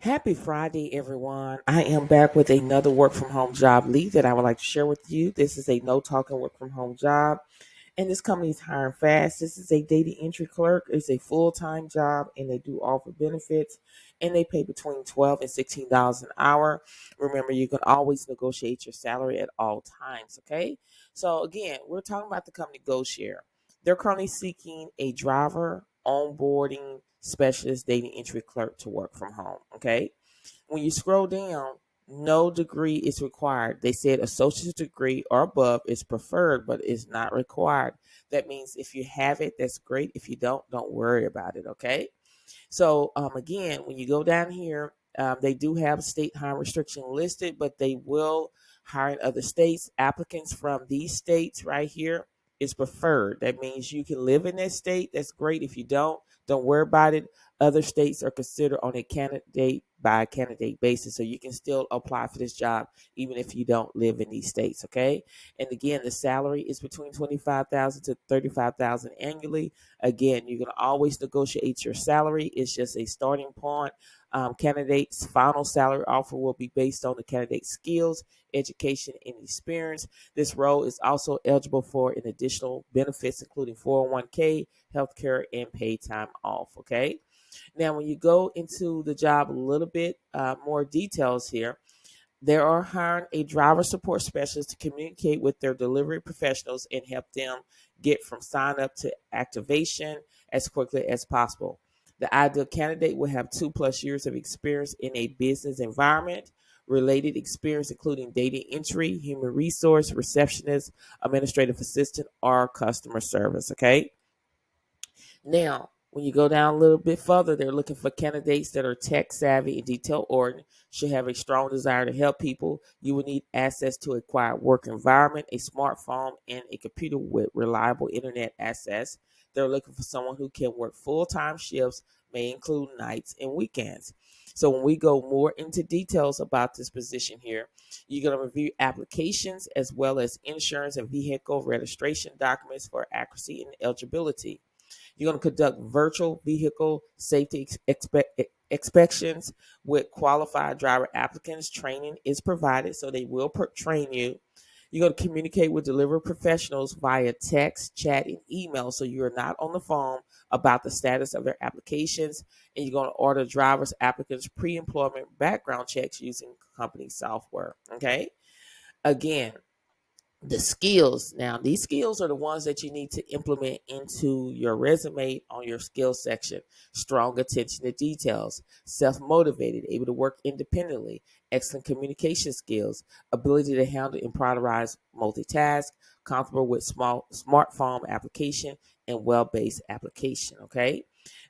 Happy Friday, everyone. I am back with another work from home job lead that I would like to share with you. This is a no talking work from home job, and this company is hiring fast. This is a data entry clerk. It's a full time job, and they do offer benefits, and they pay between $12 and $16 an hour. Remember, you can always negotiate your salary at all times. Okay, so again, we're talking about the company GoShare. They're currently seeking a driver onboarding specialist data entry clerk to work from home. Okay. When you scroll down, no degree is required. They said associate's degree or above is preferred, but is not required. That means if you have it, that's great. If you don't worry about it. Okay. So again, when you go down here, they do have state hire restriction listed, but they will hire in other states. Applicants from these states right here is preferred. That means you can live in that state. That's great. If you don't worry about it. Other states are considered on a candidate by candidate basis, so you can still apply for this job even if you don't live in these states. Okay, and again, the salary is between 25,000 to 35,000 annually. Again, you can always negotiate your salary. It's just a starting point. Candidates' final salary offer will be based on the candidate's skills, education, and experience. This role is also eligible for an additional benefits, including 401k, healthcare, and paid time off. Okay. Now, when you go into the job a little bit more details here, they are hiring a driver support specialist to communicate with their delivery professionals and help them get from sign up to activation as quickly as possible. The ideal candidate will have 2+ years of experience in a business environment, related experience including data entry, human resource, receptionist, administrative assistant, or customer service. Okay. Now, when you go down a little bit further, they're looking for candidates that are tech savvy and detail oriented, should have a strong desire to help people. You will need access to a quiet work environment, a smartphone, and a computer with reliable internet access. They're looking for someone who can work full time shifts, may include nights and weekends. So, when we go more into details about this position here, you're going to review applications as well as insurance and vehicle registration documents for accuracy and eligibility. You're going to conduct virtual vehicle safety inspections with qualified driver applicants. Training is provided, so they will train you. You're going to communicate with delivery professionals via text, chat, and email, so you're not on the phone about the status of their applications. And you're going to order drivers applicants pre-employment background checks using company software. Okay. Again, the skills. Now, these skills are the ones that you need to implement into your resume on your skills section. Strong attention to details, self-motivated, able to work independently, excellent communication skills, ability to handle and prioritize multitask, comfortable with small smartphone application and web-based application. Okay.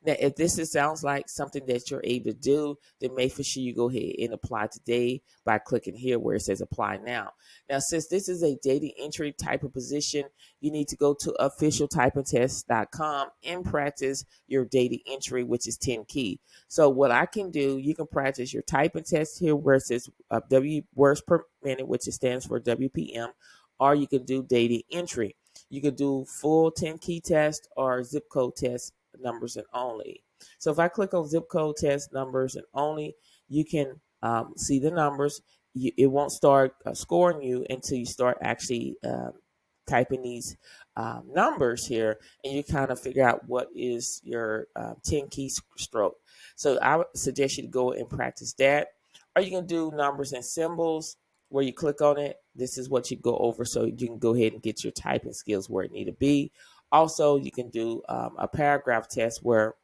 Now, if sounds like something that you're able to do, then make sure you go ahead and apply today by clicking here where it says apply now. Now, since this is a data entry type of position, you need to go to officialtypingtest.com and practice your data entry, which is 10 key. So what I can do, you can practice your typing test here where it says W words per minute, which stands for WPM, or you can do data entry. You can do full 10 key test or zip code test numbers and only. So if I click on zip code test numbers and only, you can see the numbers. It won't start scoring you until you start actually typing these numbers here, and you kind of figure out what is your 10 key stroke. So I would suggest you to go and practice that. Or you can do numbers and symbols where you click on it. This is what you go over, so you can go ahead and get your typing skills where it need to be. Also, you can do a paragraph test where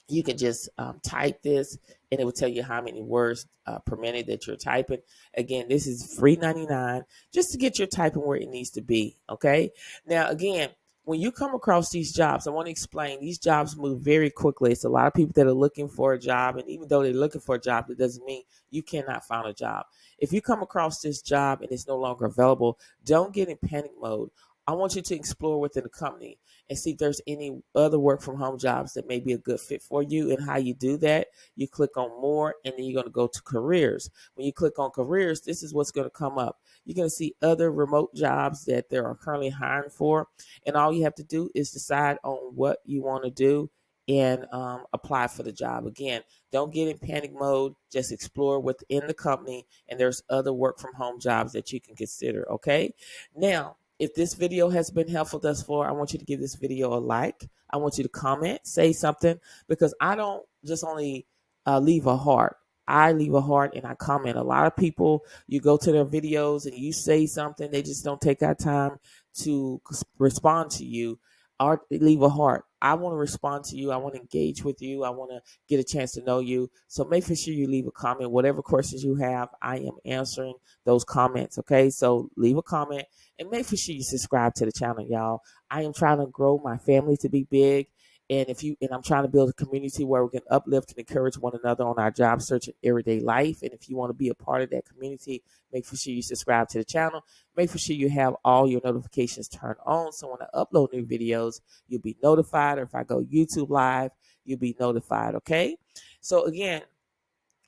you can just type this and it will tell you how many words per minute that you're typing. Again, this is free 99 just to get your typing where it needs to be. Okay. Now, again, when you come across these jobs, I want to explain these jobs move very quickly. It's a lot of people that are looking for a job. And even though they're looking for a job, it doesn't mean you cannot find a job. If you come across this job and it's no longer available, don't get in panic mode. I want you to explore within the company and see if there's any other work from home jobs that may be a good fit for you. And how you do that, you click on more and then you're going to go to careers. When you click on careers, this is what's going to come up. You're going to see other remote jobs that they are currently hiring for. And all you have to do is decide on what you want to do and apply for the job. Again, don't get in panic mode. Just explore within the company, and there's other work from home jobs that you can consider. Okay. Now, if this video has been helpful thus far, I want you to give this video a like. I want you to comment, say something, because I don't just only leave a heart. I leave a heart and I comment. A lot of people, you go to their videos and you say something, they just don't take that time to respond to you or leave a heart. I want to respond to you. I want to engage with you. I want to get a chance to know you. So make sure you leave a comment. Whatever questions you have, I am answering those comments. Okay. So leave a comment and make sure you subscribe to the channel, y'all. I am trying to grow my family to be big. And I'm trying to build a community where we can uplift and encourage one another on our job search and everyday life. And if you want to be a part of that community, make sure you subscribe to the channel. Make sure you have all your notifications turned on. So when I upload new videos, you'll be notified. Or if I go YouTube live, you'll be notified. Okay. So again,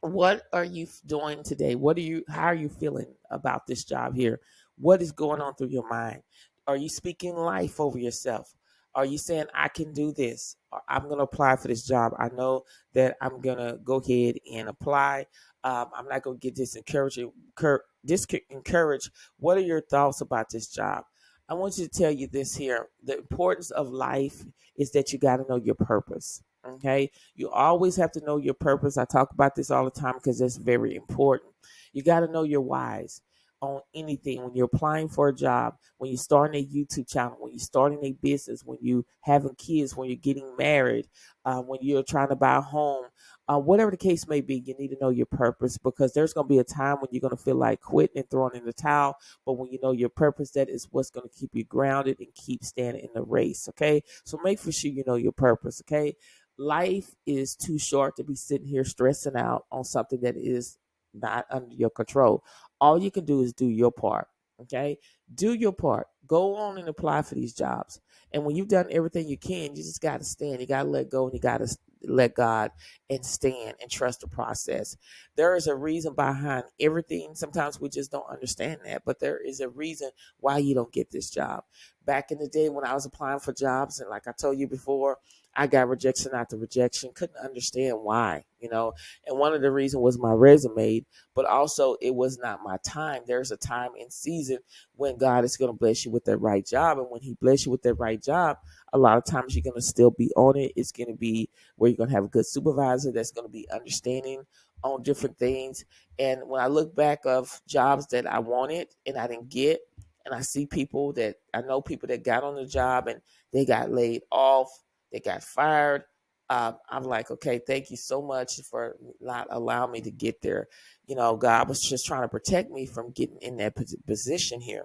what are you doing today? How are you feeling about this job here? What is going on through your mind? Are you speaking life over yourself? Are you saying, I can do this? I'm going to apply for this job. I know that I'm going to go ahead and apply. I'm not going to get discouraged. What are your thoughts about this job? I want you to tell you this here. The importance of life is that you got to know your purpose. Okay. You always have to know your purpose. I talk about this all the time because it's very important. You got to know your whys on anything. When you're applying for a job, when you're starting a YouTube channel, when you're starting a business, when you having kids, when you're getting married, when you're trying to buy a home, whatever the case may be, you need to know your purpose, because there's going to be a time when you're going to feel like quitting and throwing in the towel. But when you know your purpose, that is what's going to keep you grounded and keep standing in the race. Okay. So make sure you know your purpose. Okay. Life is too short to be sitting here stressing out on something that is not under your control. All you can do is do your part. Okay. Do your part. Go on and apply for these jobs. And when you've done everything you can, you just got to stand. You got to let go, and you got to let God and stand and trust the process. There is a reason behind everything. Sometimes we just don't understand that, but there is a reason why you don't get this job. Back in the day when I was applying for jobs, and like I told you before, I got rejection after rejection, couldn't understand why. And one of the reasons was my resume, but also it was not my time. There's a time and season when God is going to bless you with that right job. And when he bless you with that right job, a lot of times you're going to still be on it. It's going to be where you're going to have a good supervisor that's going to be understanding on different things. And when I look back of jobs that I wanted and I didn't get, and I see people that I know people that got on the job and they got laid off, they got fired. I'm like, okay, thank you so much for not allowing me to get there. God was just trying to protect me from getting in that position here.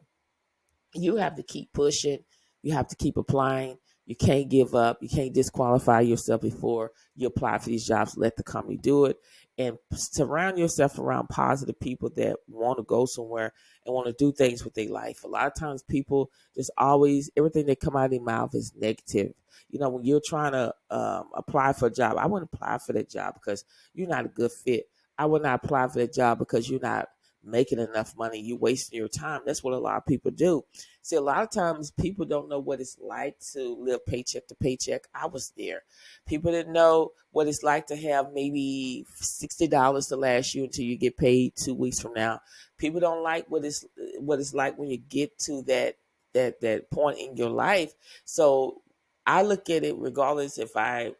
You have to keep pushing. You have to keep applying. You can't give up. You can't disqualify yourself before you apply for these jobs. Let the company do it. And surround yourself around positive people that want to go somewhere and want to do things with their life. A lot of times people just always, everything that come out of their mouth is negative. When you're trying to apply for a job, I wouldn't apply for that job because you're not a good fit. I would not apply for that job because you're not making enough money. You wasting your time. That's what a lot of people do. See, a lot of times people don't know what it's like to live paycheck to paycheck. I was there. People didn't know what it's like to have maybe $60 to last you until you get paid 2 weeks from now. People don't like what it's like when you get to that point in your life. So I look at it regardless if I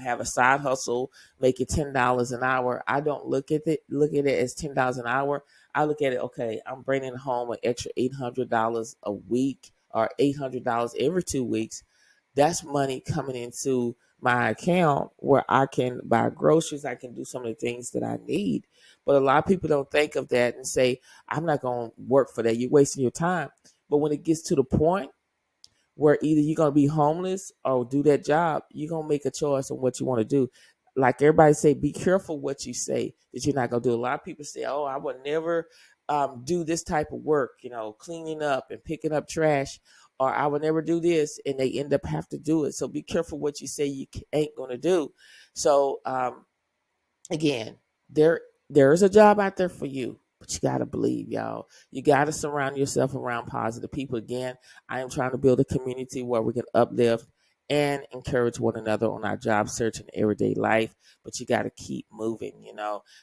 have a side hustle making $10 an hour. I don't look at it as $10 an hour. I look at it, okay, I'm bringing home an extra $800 a week or $800 every 2 weeks. That's money coming into my account where I can buy groceries. I can do some of the things that I need. But a lot of people don't think of that and say, I'm not going to work for that. You're wasting your time. But when it gets to the point where either you're going to be homeless or do that job, you're going to make a choice on what you want to do. Like everybody say, be careful what you say that you're not going to do. A lot of people say, oh, I would never do this type of work, cleaning up and picking up trash, or I would never do this, and they end up have to do it. So be careful what you say you ain't going to do. So again, there is a job out there for you, but you got to believe, y'all. You got to surround yourself around positive people. Again, I am trying to build a community where we can uplift and encourage one another on our job search and everyday life. But you got to keep moving,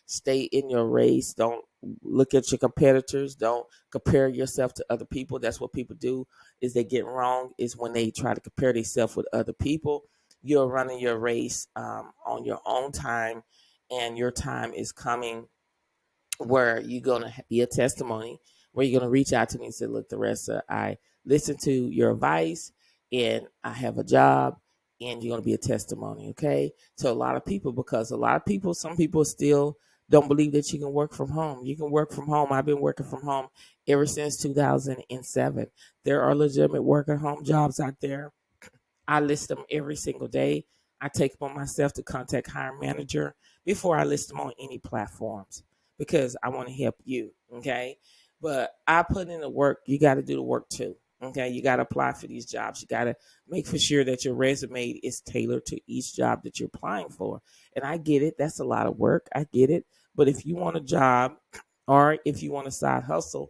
stay in your race. Don't look at your competitors. Don't compare yourself to other people. That's what people do is they get wrong is when they try to compare themselves with other people. You're running your race on your own time, and your time is coming where you're going to be a testimony, where you're going to reach out to me and say, look, Thressa, I listened to your advice and I have a job, and you're going to be a testimony, okay? To a lot of people, because a lot of people, some people still don't believe that you can work from home. You can work from home. I've been working from home ever since 2007. There are legitimate work at home jobs out there. I list them every single day. I take upon myself to contact hiring manager before I list them on any platforms because I want to help you. Okay. But I put in the work. You got to do the work too. Okay. You got to apply for these jobs. You got to make for sure that your resume is tailored to each job that you're applying for. And I get it. That's a lot of work. I get it. But if you want a job or if you want a side hustles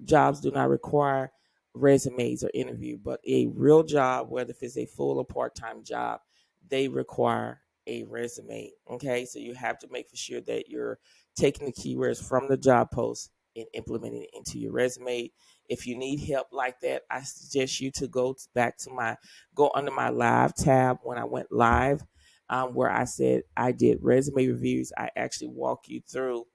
jobs do not require resumes or interview, but a real job, whether if it's a full or part-time job, they require a resume. Okay, so you have to make for sure that you're taking the keywords from the job post and implementing it into your resume. If you need help like that, I suggest you to go under my live tab when I went live, where I said I did resume reviews. I actually walk you through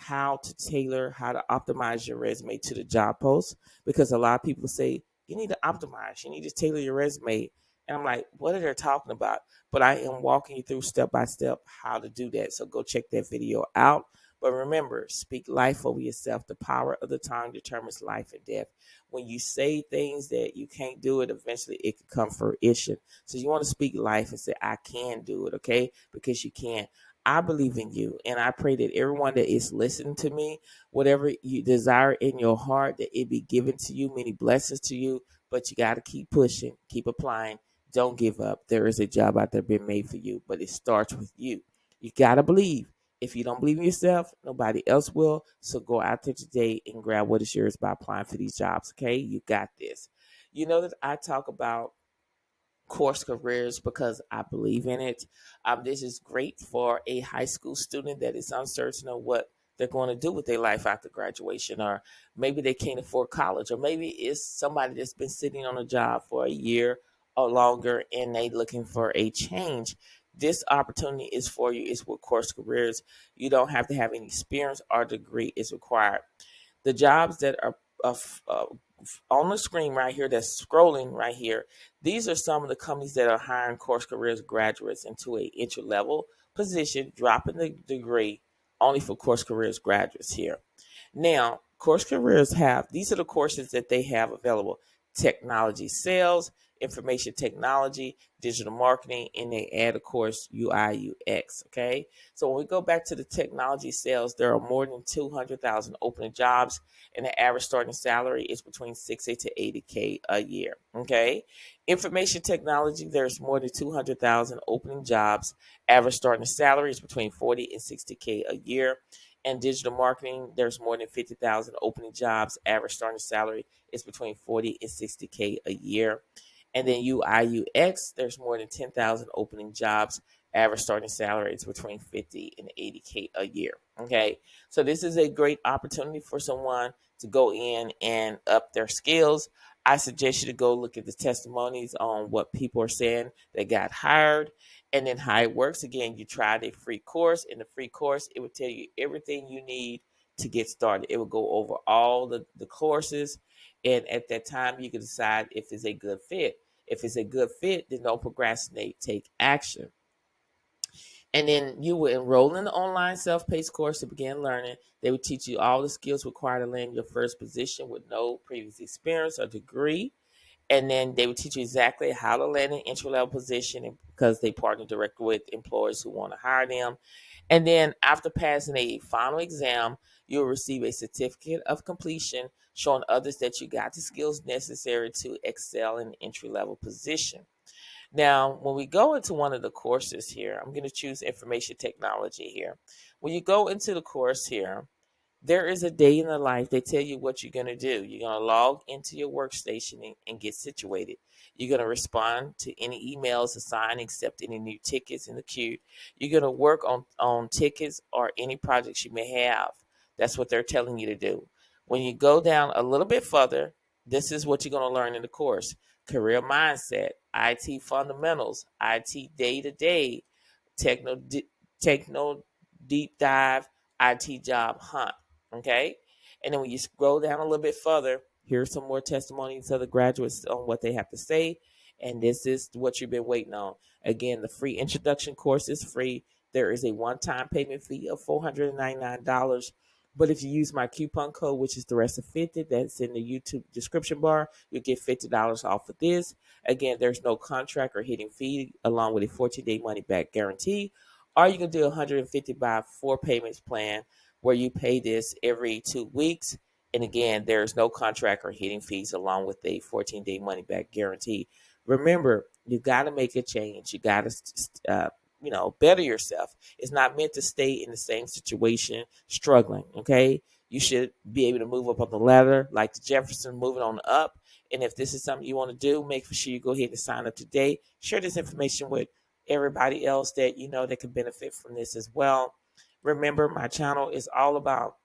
how to optimize your resume to the job post, because a lot of people say you need to optimize, you need to tailor your resume. And I'm like, what are they talking about? But I am walking you through step by step how to do that. So go check that video out. But remember, speak life over yourself. The power of the tongue determines life and death. When you say things that you can't do it, eventually it can come fruition. So you want to speak life and say, I can do it, okay? Because you can. I believe in you, and I pray that everyone that is listening to me, whatever you desire in your heart, that it be given to you, many blessings to you. But you got to keep pushing, keep applying. Don't give up. There is a job out there being made for you, but it starts with you. You got to believe. If you don't believe in yourself, nobody else will. So go out there today and grab what is yours by applying for these jobs, okay? You got this. You know that I talk about course careers because I believe in it. This is great for a high school student that is uncertain of what they're going to do with their life after graduation, or maybe they can't afford college, or maybe it's somebody that's been sitting on a job for a year or longer and they looking for a change. This opportunity is for you. It's with course careers. You don't have to have any experience or degree is required. The jobs that are on the screen right here, that's scrolling right here, these are some of the companies that are hiring course careers graduates into a entry level position, dropping the degree only for course careers graduates here. Now, course careers these are the courses that they have available: technology sales, information technology, digital marketing, and they add, of course, UI, UX. Okay. So when we go back to the technology sales, there are more than 200,000 open jobs, and the average starting salary is between 60 to 80K a year. Okay. Information technology, there's more than 200,000 opening jobs. Average starting salary is between 40 and 60K a year. And digital marketing, there's more than 50,000 opening jobs. Average starting salary is between 40 and 60K a year. And then UI UX, there's more than 10,000 opening jobs. Average starting salary is between 50 and 80K a year. Okay, so this is a great opportunity for someone to go in and up their skills. I suggest you to go look at the testimonies on what people are saying that got hired, and then how it works. Again, you tried a free course. In the free course, it would tell you everything you need to get started. It will go over all the courses, and at that time, you can decide if it's a good fit. If it's a good fit, then don't procrastinate. Take action. And then you will enroll in the online self-paced course to begin learning. They will teach you all the skills required to land your first position with no previous experience or degree. And then they will teach you exactly how to land an entry-level position, because they partner directly with employers who want to hire them. And then after passing a final exam, you'll receive a certificate of completion showing others that you got the skills necessary to excel in an entry-level position. Now, when we go into one of the courses here, I'm going to choose information technology here. When you go into the course here, There is a day in the life they tell you what you're going to do. You're going to log into your workstation and get situated. You're going to respond to any emails assigned, accept any new tickets in the queue. You're going to work on tickets or any projects you may have. That's what they're telling you to do. When you go down a little bit further, this is what you're going to learn in the course: career mindset, IT fundamentals, IT day to day, techno, techno deep dive, IT job hunt. Okay. And then when you scroll down a little bit further, here's some more testimonies of the graduates on what they have to say. And this is what you've been waiting on. Again, the free introduction course is free. There is a one-time payment fee of $499. But if you use my coupon code, which is Thressa50, that's in the YouTube description bar, you'll get $50 off of this. Again, there's no contract or hidden fee, along with a 14-day money-back guarantee. Or you can do 150 by 4 payments plan, where you pay this every 2 weeks. And again, there's no contract or hidden fees, along with a 14-day money-back guarantee. Remember, you got to make a change. You got to better yourself. It's not meant to stay in the same situation struggling. Okay, you should be able to move up on the ladder like the Jefferson, moving on up. And if this is something you want to do, make sure you go ahead and sign up today. Share this information with everybody else that you know that could benefit from this as well. Remember, my channel is all about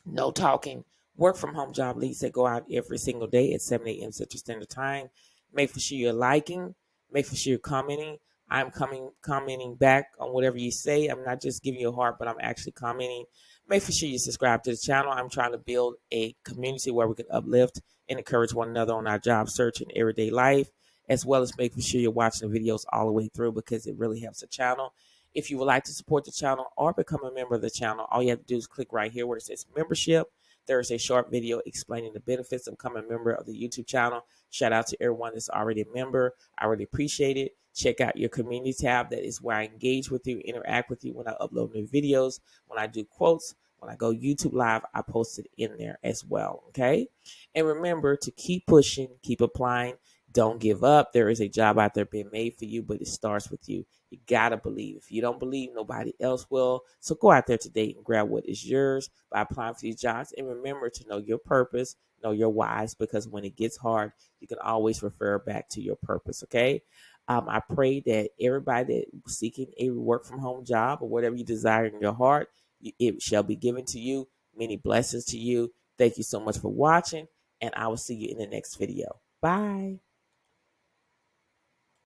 no talking, work from home job leads that go out every single day at 7 a.m. Central Standard Time. Make sure you're liking, make sure you're commenting. I'm commenting back on whatever you say. I'm not just giving you a heart, but I'm actually commenting. Make sure you subscribe to the channel. I'm trying to build a community where we can uplift and encourage one another on our job search and everyday life, as well as making sure you're watching the videos all the way through, because it really helps the channel. If you would like to support the channel or become a member of the channel, all you have to do is click right here where it says membership. There is a short video explaining the benefits of becoming a member of the YouTube channel. Shout out to everyone that's already a member. I really appreciate it. Check out your community tab. That is where I engage with you, interact with you when I upload new videos, when I do quotes, when I go YouTube live, I post it in there as well. Okay. And remember to keep pushing, keep applying. Don't give up. There is a job out there being made for you, but it starts with you. You gotta believe. If you don't believe, nobody else will. So go out there today and grab what is yours by applying for these jobs. And remember to know your purpose, know your whys, because when it gets hard, you can always refer back to your purpose. Okay. I pray that everybody that's seeking a work from home job or whatever you desire in your heart, it shall be given to you. Many blessings to you. Thank you so much for watching, and I will see you in the next video. Bye.